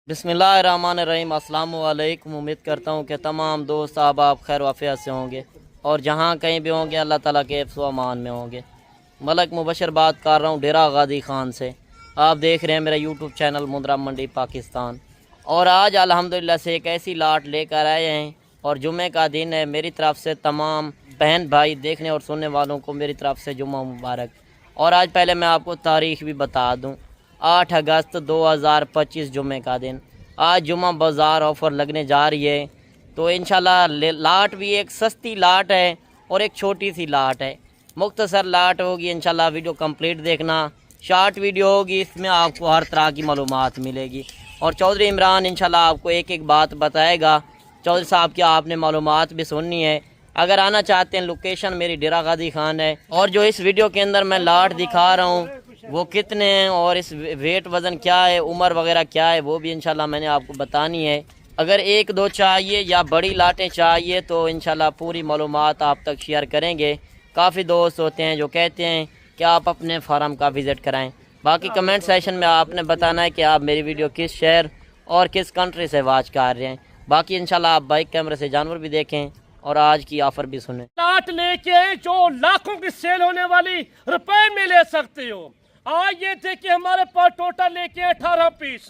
बिस्मिल्लाहिर्रहमानिर्रहीम। अस्सलाम वालेकुम। उम्मीद करता हूँ कि तमाम दोस्त आप खैर वाफ़ियत से होंगे और जहाँ कहीं भी होंगे अल्लाह ताला के हिफ्ज़ व अमान में होंगे। मलक मुबशर बात कर रहा हूँ डेरा गाजी ख़ान से। आप देख रहे हैं मेरा यूट्यूब चैनल मुंद्रा मंडी पाकिस्तान। और आज अल्हम्दुलिल्लाह से एक ऐसी लाट लेकर आए हैं और जुम्मे का दिन है। मेरी तरफ़ से तमाम बहन भाई देखने और सुनने वालों को मेरी तरफ़ से जुम्मा मुबारक। और आज पहले मैं आपको तारीख़ भी बता दूँ, 8 अगस्त 2025 जुम्मे का दिन। आज जुम्मा बाज़ार ऑफ़र लगने जा रही है, तो इंशाल्लाह लाट भी एक सस्ती लाट है और एक छोटी सी लाट है। मुख्तसर लाट होगी, इंशाल्लाह वीडियो कंप्लीट देखना। शॉर्ट वीडियो होगी, इसमें आपको हर तरह की मालूमात मिलेगी और चौधरी इमरान इंशाल्लाह आपको एक एक बात बताएगा। चौधरी साहब की आपने मालूमात भी सुननी है। अगर आना चाहते हैं, लोकेशन मेरी डेरा गाजी ख़ान है। और जो इस वीडियो के अंदर मैं लाट दिखा रहा हूँ वो कितने हैं और इस वेट वज़न क्या है, उम्र वगैरह क्या है, वो भी इंशाल्लाह मैंने आपको बतानी है। अगर एक दो चाहिए या बड़ी लाटें चाहिए तो इंशाल्लाह पूरी मालूमात आप तक शेयर करेंगे। काफ़ी दोस्त होते हैं जो कहते हैं कि आप अपने फार्म का विज़िट कराएं। बाकी कमेंट सेशन में आपने बताना है कि आप मेरी वीडियो किस शहर और किस कंट्री से वॉच कर रहे हैं। बाकी इंशाल्लाह आप बाइक कैमरे से जानवर भी देखें और आज की ऑफ़र भी सुने। लाट लेके जो लाखों की सेल होने वाली रुपए में ले सकते हो। आज ये देखिए हमारे पास टोटल लेके 18 पीस।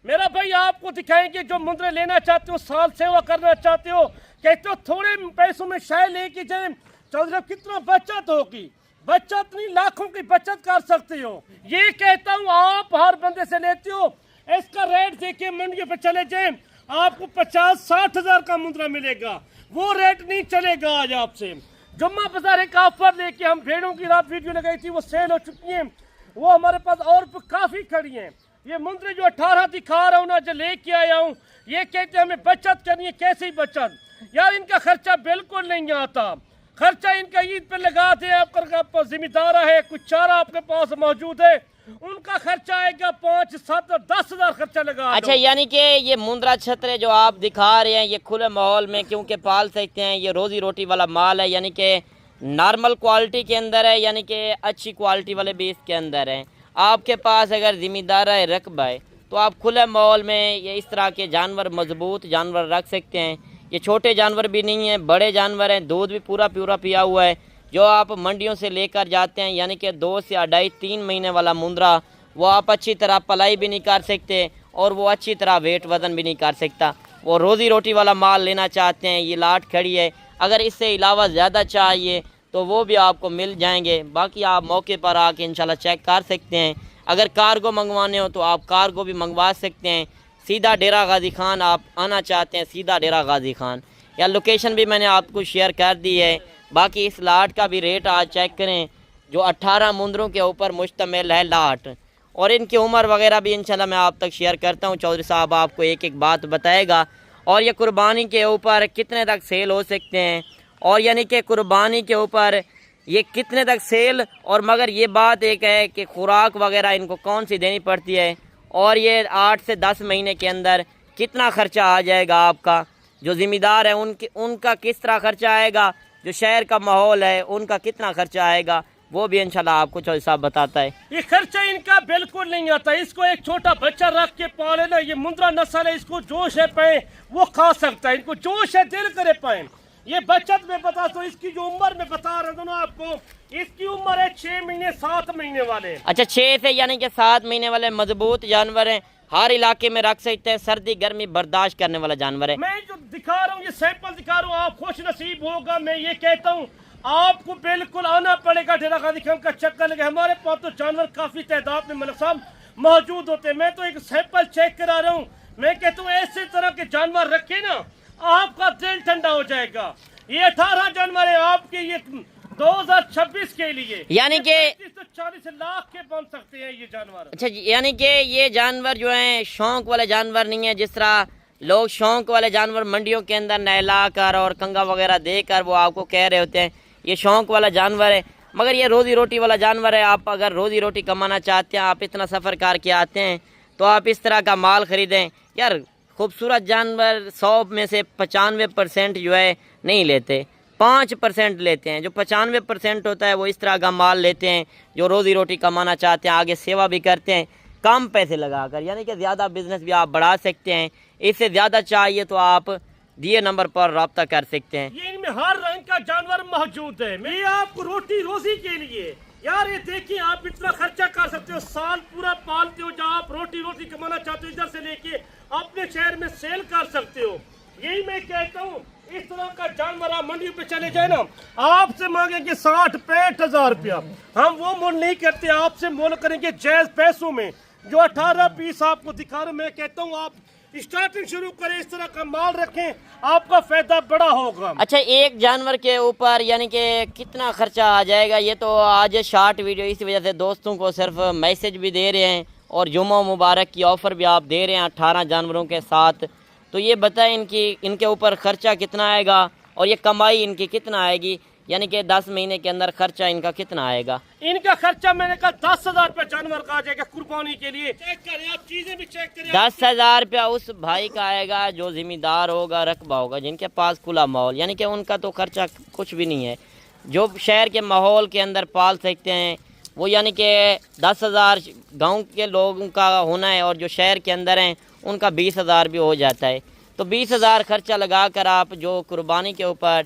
मेरा भाई आपको दिखाएंगे जो मुंद्रे लेना चाहते हो, साल सेवा करना चाहते हो, कहते हो थोड़े पैसों में शायद लेके जाए, चौधरी कितना बचत होगी। बचत नहीं, लाखों की बचत कर सकते हो। ये कहता हूँ आप हर बंदे से लेते हो, इसका रेट देखिए मंडी पे चले जाए आपको 50-60 हजार का मुंद्रा मिलेगा। वो रेट नहीं चलेगा आज आपसे। जुम्मा बाजार एक ऑफर लेके हम भेड़ों की रात वीडियो लगाई थी, वो सेल हो चुकी है। वो हमारे पास और काफी खड़ी हैं। ये मुंद्रे जो 18 दिखा रहा हूँ ना, जो लेके आया हूँ, ये कहते हैं हमें बचत करनी है। कैसी बचत यार, इनका खर्चा बिल्कुल नहीं आता। खर्चा इनका ईद पे लगाते हैं, आपका जिम्मेदार है, कुछ चारा आपके पास मौजूद है, उनका खर्चा आएगा 5, 7 और 10 हजार खर्चा लगा। अच्छा, यानी कि ये मुंद्रा छतरे जो आप दिखा रहे हैं ये खुले माहौल में क्योंकि पाल सकते हैं, ये रोजी रोटी वाला माल है, यानी कि नॉर्मल क्वालिटी के अंदर है, यानी कि अच्छी क्वालिटी वाले भी इसके अंदर हैं। आपके पास अगर ज़िम्मेदार है, रकबा है, तो आप खुले माहौल में ये इस तरह के जानवर, मजबूत जानवर रख सकते हैं। ये छोटे जानवर भी नहीं हैं, बड़े जानवर हैं। दूध भी पूरा पिया हुआ है। जो आप मंडियों से लेकर जाते हैं, यानी कि 2 से 2.5-3 महीने वाला मुंद्रा, वो आप अच्छी तरह पलाई भी नहीं कर सकते और वो अच्छी तरह वेट वज़न भी नहीं कर सकता। वो रोज़ी रोटी वाला माल लेना चाहते हैं, ये लाट खड़ी है। अगर इससे अलावा ज़्यादा चाहिए तो वो भी आपको मिल जाएंगे। बाकी आप मौके पर आके इंशाल्लाह चेक कर सकते हैं। अगर कार्गो मंगवाने हो तो आप कार्गो भी मंगवा सकते हैं। सीधा डेरा गाजी ख़ान आप आना चाहते हैं, सीधा डेरा गाजी ख़ान, या लोकेशन भी मैंने आपको शेयर कर दी है। बाकी इस लाट का भी रेट आज चेक करें, जो 18 मुंद्रों के ऊपर मुश्तमिल है लाट, और इनकी उम्र वगैरह भी इंशाल्लाह मैं आप तक शेयर करता हूँ। चौधरी साहब आपको एक एक बात बताएगा और ये कुर्बानी के ऊपर कितने तक सेल हो सकते हैं, और यानी कि कुर्बानी के ऊपर ये कितने तक सेल। और मगर ये बात एक है कि खुराक वगैरह इनको कौन सी देनी पड़ती है, और ये 8 से 10 महीने के अंदर कितना ख़र्चा आ जाएगा आपका। जो ज़िम्मेदार है उनका किस तरह ख़र्चा आएगा, जो शहर का माहौल है उनका कितना खर्चा आएगा, वो भी इंशाल्लाह आपको चौधरी साहब बताता है। ये खर्चा इनका बिल्कुल नहीं आता। इसको एक छोटा बच्चा रख के पाले ना, ये मुंद्रा नस्ल है, इसको जोश है पाए वो खा सकता है, इनको जोश है दिल करे पाए। ये बचत में बता तो इसकी जो उम्र में बता रहा था ना आपको, इसकी उम्र है 6 महीने 7 महीने वाले। अच्छा, 6 से यानी कि 7 महीने वाले मजबूत जानवर हैं, हर इलाके में रख सकते हैं, सर्दी गर्मी बर्दाश्त करने वाला जानवर है। मैं जो दिखा रहा हूँ ये सैंपल दिखा रहा हूँ, आप खुश नसीब होगा। मैं ये कहता हूँ आपको बिल्कुल आना पड़ेगा डेरा गाजी ख़ान का चक्कर लगे। हमारे पास तो जानवर काफी तादाद में मलिक साहब मौजूद होते हैं। मैं तो एक सैंपल चेक करा रहा हूँ। मैं कहता हूँ ऐसे तरह के जानवर रखे ना, आपका दिल ठंडा हो जाएगा। ये 18 जानवर है आपके, ये 2026 के लिए, यानी कि 40 लाख के बन सकते हैं ये जानवर। अच्छा, यानी कि ये जानवर जो हैं शौक वाले जानवर नहीं है, जिस तरह लोग शौक वाले जानवर मंडियों के अंदर नहला कर और कंगा वगैरह देकर वो आपको कह रहे होते हैं ये शौक वाला जानवर है। मगर ये रोज़ी रोटी वाला जानवर है। आप अगर रोज़ी रोटी कमाना चाहते हैं, आप इतना सफ़र करके आते हैं, तो आप इस तरह का माल ख़रीदें। यार खूबसूरत जानवर 100 में से 95% जो है नहीं लेते, 5% लेते हैं। जो 95% होता है वो इस तरह का माल लेते हैं जो रोज़ी रोटी कमाना चाहते हैं, आगे सेवा भी करते हैं। कम पैसे लगाकर, यानी कि ज़्यादा बिजनेस भी आप बढ़ा सकते हैं। इससे ज़्यादा चाहिए तो आप दिए नंबर पर रब्ता कर सकते हैं। ये इनमें हर रंग का जानवर मौजूद है। मैं आपको रोटी रोजी के लिए यार ये देखिए, आप इतना खर्चा कर सकते हो, साल पूरा पालते हो, जहाँ आप रोटी रोटी कमाना चाहते हो इधर से लेके अपने शहर में सेल कर सकते हो। यही मैं कहता हूँ, इस तरह का जानवर आप मंडी पे चले जाए ना, आपसे मांगेंगे 60-65 हजार रुपया, हम वो मोल नहीं करते, आपसे मोल करेंगे जायज पैसों में। जो 18 पीस आपको दिखा रहा हूं, मैं कहता हूँ आप स्टार्टिंग शुरू करें, इस तरह का माल रखें, आपका फायदा बड़ा होगा। अच्छा, एक जानवर के ऊपर यानी कि कितना खर्चा आ जाएगा? ये तो आज शॉर्ट वीडियो, इसी वजह से दोस्तों को सिर्फ मैसेज भी दे रहे हैं और जुम्मा मुबारक की ऑफ़र भी आप दे रहे हैं 18 जानवरों के साथ। तो ये बताएं इनके ऊपर खर्चा कितना आएगा और ये कमाई इनकी कितना आएगी, यानी कि 10 महीने के अंदर खर्चा इनका कितना आएगा? इनका खर्चा मैंने कहा 10,000 रुपया जानवर का आ जाएगा कुर्बानी के लिए। चेक करें आप, चीजें भी चेक करें। 10,000 रुपया उस भाई का आएगा जो जिम्मेदार होगा, रकबा होगा, जिनके पास खुला माहौल, यानी कि उनका तो खर्चा कुछ भी नहीं है। जो शहर के माहौल के अंदर पाल सकते हैं वो, यानी कि 10,000 गाँव के लोगों का होना है, और जो शहर के अंदर हैं उनका 20,000 भी हो जाता है। तो 20,000 खर्चा लगा कर आप जो कुर्बानी के ऊपर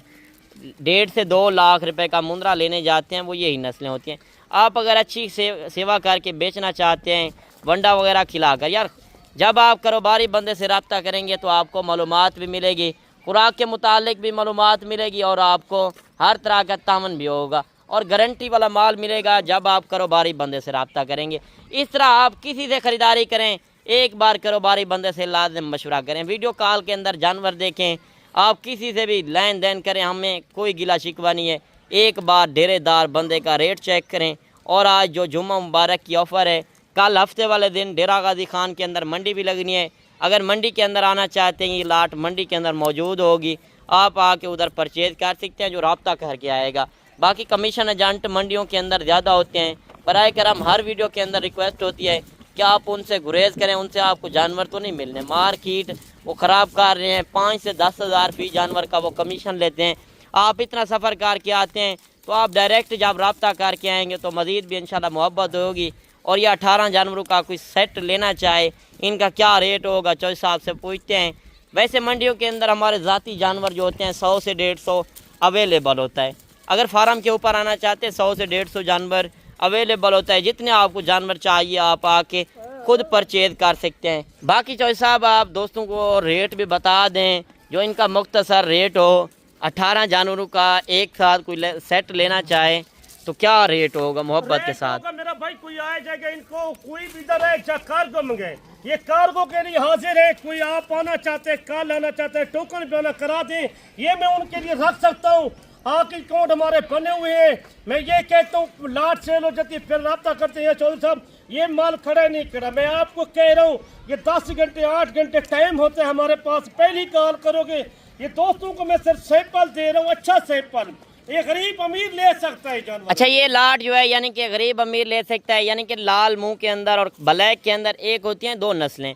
1.5 से 2 लाख रुपए का मुंद्रा लेने जाते हैं, वो यही नस्लें होती हैं। आप अगर अच्छी सेवा करके बेचना चाहते हैं, वंडा वगैरह खिलाकर, यार जब आप कारोबारी बंदे से रब्ता करेंगे तो आपको मालूमात भी मिलेगी, खुराक के मुतालिक भी मालूमात मिलेगी, और आपको हर तरह का तामन भी होगा और गारंटी वाला माल मिलेगा जब आप कारोबारी बंदे से रब्ता करेंगे। इस तरह आप किसी से ख़रीदारी करें, एक बार कारोबारी बंदे से लाज़िम मशवरा करें, वीडियो कॉल के अंदर जानवर देखें, आप किसी से भी लेन देन करें, हमें कोई गिला शिकवा नहीं है। एक बार डेरेदार बंदे का रेट चेक करें। और आज जो जुम्मा मुबारक की ऑफ़र है, कल हफ्ते वाले दिन डेरा गाजी खान के अंदर मंडी भी लगनी है। अगर मंडी के अंदर आना चाहते हैं, ये लाट मंडी के अंदर मौजूद होगी, आप आके उधर परचेज़ कर सकते हैं, जो रब्ता करके आएगा। बाकी कमीशन एजेंट मंडियों के अंदर ज़्यादा होते हैं। बराए करम हर वीडियो के अंदर रिक्वेस्ट होती है कि आप उनसे गुरेज करें, उनसे आपको जानवर तो नहीं मिलने, मार्केट वो ख़राब कर रहे हैं। 5 से 10 हज़ार फी जानवर का वो कमीशन लेते हैं। आप इतना सफ़र करके आते हैं तो आप डायरेक्ट जब रब्ता करके आएंगे तो मज़ीद भी इंशाल्लाह मोहब्बत होगी। और ये 18 जानवरों का कोई सेट लेना चाहे, इनका क्या रेट होगा, चौधरी साहब से पूछते हैं। वैसे मंडियों के अंदर हमारे ज़ाती जानवर जो होते हैं 100 से 150 अवेलेबल होता है। अगर फार्म के ऊपर आना चाहते हैं 100 से 150 जानवर अवेलेबल होता है। जितने आपको जानवर चाहिए आप आके खुद परचेज कर सकते हैं। बाकी चौधरी साहब आप दोस्तों को रेट भी बता दें, जो इनका मुख्तसर रेट हो। 18 जानवरों का एक साथ कोई सेट लेना चाहे तो क्या रेट होगा मोहब्बत के साथ? मेरा भाई कोई आया जाएगा, इनको कोई भी इधर है चाहे कार्गो मंगे, ये कार्गो के लिए हाजिर है। कोई आप आना चाहते हैं, कार लाना चाहते हैं, टोकन भी आना करा दें, ये मैं उनके लिए रख सकता हूँ। आके अकाउंट हमारे बने हुए हैं। मैं ये कहता हूँ लाट सेल हो जाती है, फिर रब्ता करते हैं चौधरी साहब, ये माल खड़ा नहीं खड़ा। मैं आपको कह रहा हूँ ये 10 घंटे 8 घंटे टाइम होते हैं हमारे पास। पहली कॉल करोगे, ये दोस्तों को मैं सिर्फ सैंपल दे रहा हूँ, अच्छा सैंपल, ये गरीब अमीर ले सकता है जानवर। अच्छा, ये लाट जो है यानी कि गरीब अमीर ले सकता है, यानी कि लाल मुंह के अंदर और ब्लैक के अंदर एक होती हैं 2 नस्लें,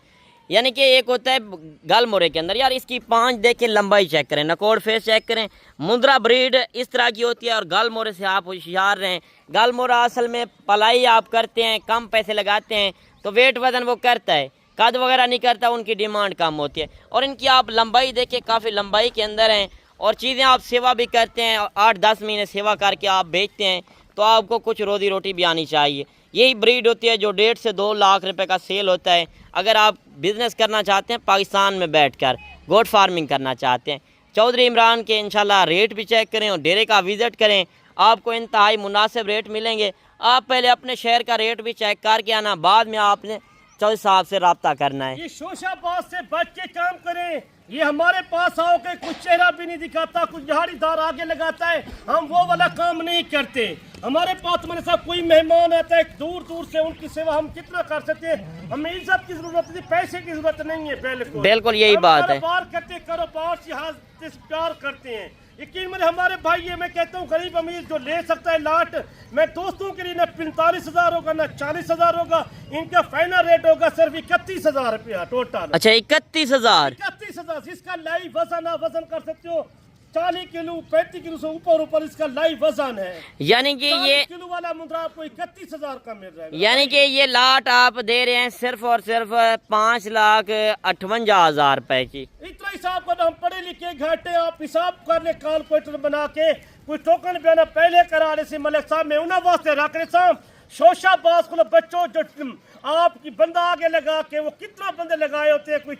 यानी कि एक होता है गल मोरे के अंदर। यार इसकी 5 देखें, लंबाई चेक करें, नकोड़ फेस चेक करें। मुंद्रा ब्रीड इस तरह की होती है और गल मोरे से आप होशियार रहें। गल मोरा असल में पलाई आप करते हैं, कम पैसे लगाते हैं तो वेट वजन वो करता है, कद वगैरह नहीं करता, उनकी डिमांड कम होती है। और इनकी आप लंबाई देखें, काफ़ी लंबाई के अंदर हैं। और चीज़ें आप सेवा भी करते हैं, 8-10 महीने सेवा करके आप बेचते हैं तो आपको कुछ रोज़ी रोटी भी आनी चाहिए। यही ब्रीड होती है जो 1.5 से 2 लाख रुपए का सेल होता है। अगर आप बिज़नेस करना चाहते हैं, पाकिस्तान में बैठकर गोट फार्मिंग करना चाहते हैं, चौधरी इमरान के इंशाल्लाह रेट भी चेक करें और डेरे का विज़िट करें, आपको इंतहाई मुनासिब रेट मिलेंगे। आप पहले अपने शहर का रेट भी चेक करके आना, बाद में आपने चौधरी साहब से रब्ता करना है। ये शोशाबाज से बच के काम करें। ये हमारे पास आओ के कुछ चेहरा भी नहीं दिखाता, कुछ झाड़ीदार आगे लगाता है, हम वो वाला काम नहीं करते। हमारे पास मेरे साथ कोई मेहमान आता है दूर दूर से, उनकी सेवा हम कितना कर सकते हैं। हमें इज्जत की जरूरत है, पैसे की जरूरत नहीं है। बिल्कुल यही बात है। कारोबार करते, कारोबार से प्यार करते हैं। यकीन में हमारे भाई, ये मैं कहता हूँ गरीब अमीर जो ले सकता है लाट, मैं दोस्तों के लिए ना 45,000 होगा ना 40,000 होगा, इनका फाइनल रेट होगा सिर्फ 31,000 रुपया टोटल। अच्छा, 31,000? 31,000 जिसका लाइव वजन कर सकते हो 40 किलो 35 किलो से ऊपर इसका लाइव वजन है। यानी कि ये किलो वाला मुंद्रा आपको 31,000 का मिल रहा है। यानी कि ये लाट आप दे रहे हैं सिर्फ और सिर्फ 5,58,000 रुपए की। इतना हिसाब करना, हम पढ़े लिखे घाटे, आप हिसाब कर ले कैलकुलेटर बना के कोई टोकन बयाना पहले करा रहे मलिक साहब में उन्हें वास्ते रख रहे साहब शोशाबाज को बच्चों जो आपकी बंदा आगे लगा के वो कितना बंदे लगाए होते हैं, कोई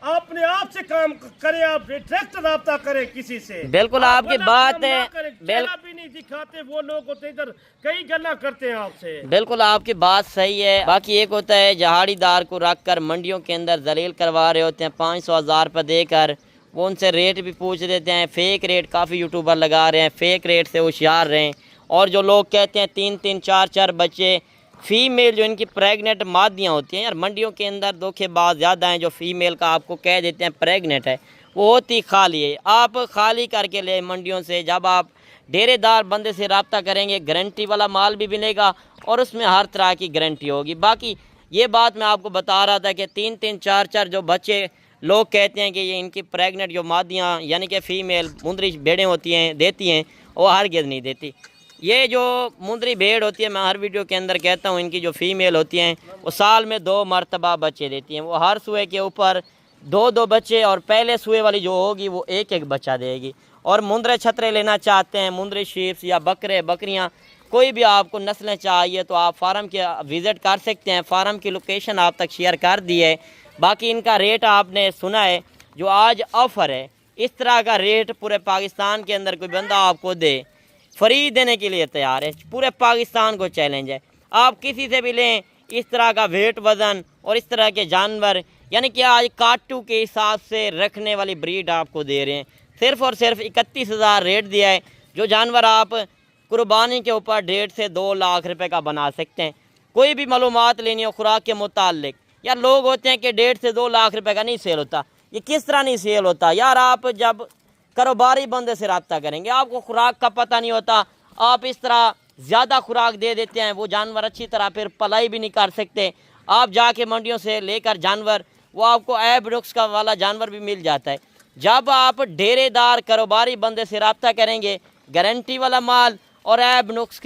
अपने आप से काम करें, आप डायरेक्ट रब्ता करें किसी से। बिल्कुल आपकी बात है, भी नहीं दिखाते वो लोग होते इधर कई गल्ला करते हैं आपसे। बिल्कुल आपकी बात सही है। बाकी एक होता है जहाड़ीदार को रख कर मंडियों के अंदर जलील करवा रहे होते हैं 500,000 रुपये देकर, वो उनसे रेट भी पूछ देते हैं, फेक रेट काफ़ी यूट्यूबर लगा रहे हैं, फेक रेट से होशियार रहें। और जो लोग कहते हैं 3-3 4-4 बच्चे, फीमेल जो इनकी प्रेग्नेंट मादियाँ होती हैं, यार मंडियों के अंदर धोखेबाज ज़्यादा हैं जो फीमेल का आपको कह देते हैं प्रेग्नेंट है, वो होती खाली है। आप खाली करके ले मंडियों से, जब आप डेरेदार बंदे से रब्ता करेंगे गारंटी वाला माल भी मिलेगा और उसमें हर तरह की गारंटी होगी। बाकी ये बात मैं आपको बता रहा था कि 3-3 4-4 जो बच्चे लोग कहते हैं कि ये इनकी प्रेग्नेंट जो मादियाँ यानी कि फ़ीमेल मुंदरी भेड़ें होती हैं देती हैं, वो हरगिज़ नहीं देती। ये जो मुंदरी भेड़ होती है, मैं हर वीडियो के अंदर कहता हूँ, इनकी जो फीमेल होती हैं वो साल में 2 मरतबा बच्चे देती हैं। वो हर सुए के ऊपर 2-2 बच्चे, और पहले सुए वाली जो होगी वो 1-1 बच्चा देगी। और मुंदरे छतरे लेना चाहते हैं, मुंदरी शीप्स या बकरे बकरियाँ, कोई भी आपको नस्लें चाहिए तो आप फार्म के विज़िट कर सकते हैं। फार्म की लोकेशन आप तक शेयर कर दी है। बाकी इनका रेट आपने सुना है, जो आज ऑफ़र है, इस तरह का रेट पूरे पाकिस्तान के अंदर कोई बंदा आपको दे, फ्री देने के लिए तैयार है। पूरे पाकिस्तान को चैलेंज है, आप किसी से भी लें इस तरह का वेट वज़न और इस तरह के जानवर, यानी कि आज काटू के हिसाब से रखने वाली ब्रीड आपको दे रहे हैं। सिर्फ़ और सिर्फ 31,000 रेट दिया है। जो जानवर आप कुर्बानी के ऊपर 1.5 से 2 लाख रुपए का बना सकते हैं। कोई भी मालूमात लेनी हो खुराक के मुतालिक, यार लोग होते हैं कि 1.5 से 2 लाख रुपए का नहीं सेल होता। ये किस तरह नहीं सेल होता यार? आप जब कारोबारी बंदे से रब्ता करेंगे, आपको खुराक का पता नहीं होता, आप इस तरह ज़्यादा खुराक दे देते हैं, वो जानवर अच्छी तरह फिर पलाई भी नहीं कर सकते। आप जाके मंडियों से लेकर जानवर, वो आपको ऐब नुक्स का वाला जानवर भी मिल जाता है। जब आप डेरेदार कारोबारी बंदे से रब्ता करेंगे, गारंटी वाला माल और ऐब नुक्स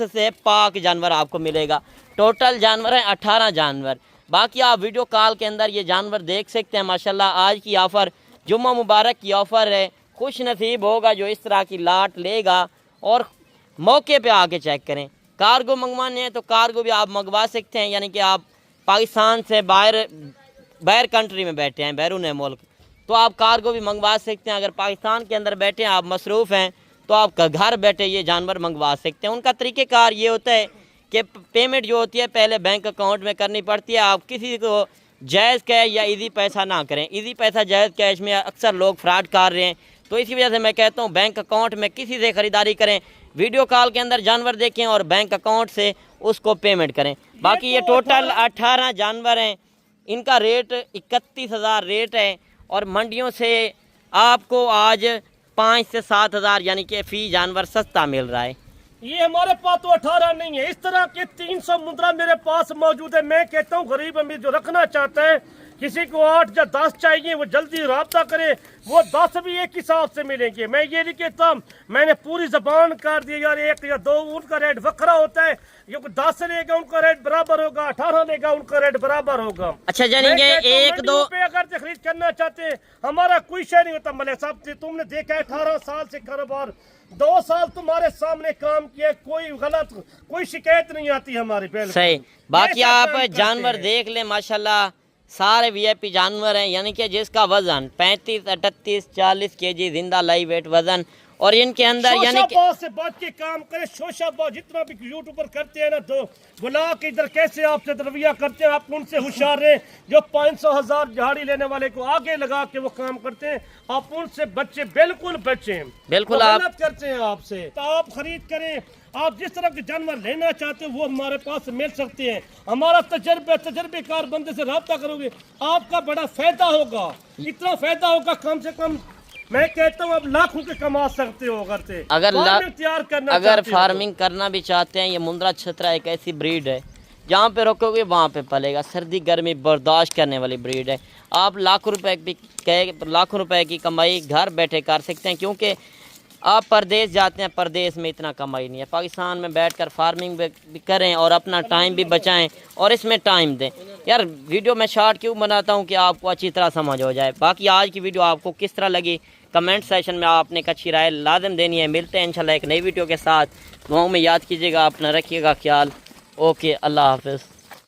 से पाक जानवर आपको मिलेगा। टोटल जानवर हैं 18 जानवर। बाकी आप वीडियो कॉल के अंदर ये जानवर देख सकते हैं। माशाल्लाह आज की ऑफ़र, जुम्मा मुबारक की ऑफ़र है। खुश नसीब होगा जो इस तरह की लाट लेगा। और मौके पे आके चेक करें। कार्गो मंगवाने हैं तो कार्गो भी आप मंगवा सकते हैं, यानी कि आप पाकिस्तान से बाहर कंट्री में बैठे हैं, बैरून मुल्क, तो आप कार्गो भी मंगवा सकते हैं। अगर पाकिस्तान के अंदर बैठे हैं, आप मसरूफ़ हैं, तो आप घर बैठे ये जानवर मंगवा सकते हैं। उनका तरीक़ेकार ये होता है कि पेमेंट जो होती है पहले बैंक अकाउंट में करनी पड़ती है। आप किसी को जायज़ कैश या इजी पैसा ना करें। इजी पैसा जायज़ कैश में अक्सर लोग फ्रॉड कर रहे हैं, तो इसी वजह से मैं कहता हूँ बैंक अकाउंट में किसी से ख़रीदारी करें, वीडियो कॉल के अंदर जानवर देखें और बैंक अकाउंट से उसको पेमेंट करें। बाकी ये टोटल 18 जानवर हैं। इनका रेट 31,000 रेट है और मंडियों से आपको आज 5 से 7,000 यानी कि फ़ी जानवर सस्ता मिल रहा है। ये हमारे पास तो 18 नहीं है, इस तरह के 300 मुद्रा मेरे पास मौजूद है। मैं कहता हूँ गरीब अमीर जो रखना चाहता है, किसी को 8 या 10 चाहिए, वो जल्दी रब्ता करे, वो 10 भी एक हिसाब से मिलेंगे। मैं ये नहीं कहता, मैंने पूरी जबान कर दी यार 1 या 2 उनका रेट वक्रा होता है। ये 10 लेगा उनका रेट बराबर होगा, 18 लेगा उनका रेट बराबर होगा। अच्छा जानेंगे 1-2 पे अगर खरीद करना चाहते हैं, हमारा कोई शय नहीं होता। मलिक साहब तुमने देखा है 18 साल से कारोबार, 2 साल तुम्हारे सामने काम किया, कोई गलत कोई शिकायत नहीं आती हमारी। पहले सही। बाकी आप जानवर देख लें, माशाल्लाह सारे वीआईपी जानवर हैं, यानी कि जिसका वजन 35, 38, 40 केजी जिंदा लाइव वेट वजन, और इनके अंदर यानी कि से बात के काम करे। शोशाबाज जितना भी यूट्यूबर करते हैं ना, तो बुला के इधर कैसे आपसे रवैया करते हैं, आप उनसे होशियार रहे। जो 500,000 झाड़ी लेने वाले को आगे लगा के वो काम करते हैं, आप उनसे बच्चे बिल्कुल बच्चे बिल्कुल आप करते हैं आपसे। तो आप खरीद करें, आप जिस तरह के जानवर लेना चाहते हो वो हमारे पास मिल सकते हैं। हमारा तजर्बेकार बंदे से रब्ता करोगे, आपका बड़ा फायदा होगा। इतना फायदा होगा, कम से कम मैं कहता हूँ आप लाखों के कमा सकते हो। अगर फार्मिंग फार्मिंग करना भी चाहते हैं, ये मुंद्रा छतरा एक ऐसी ब्रीड है जहाँ पे रखोगे वहाँ पे पलेगा। सर्दी गर्मी बर्दाश्त करने वाली ब्रीड है। आप लाखों रुपए की कमाई घर बैठे कर सकते हैं, क्योंकि आप परदेश जाते हैं, परदेश में इतना कमाई नहीं है। पाकिस्तान में बैठकर फार्मिंग भी करें और अपना टाइम भी बचाएं और इसमें टाइम दें। यार वीडियो मैं शॉर्ट क्यों बनाता हूं कि आपको अच्छी तरह समझ हो जाए। बाकी आज की वीडियो आपको किस तरह लगी कमेंट सेशन में आपने एक अच्छी राय लाजम देनी है। मिलते हैं इंशाल्लाह एक नई वीडियो के साथ। दुआओं में याद कीजिएगा, अपना रखिएगा ख्याल। ओके, अल्लाह हाफिज़।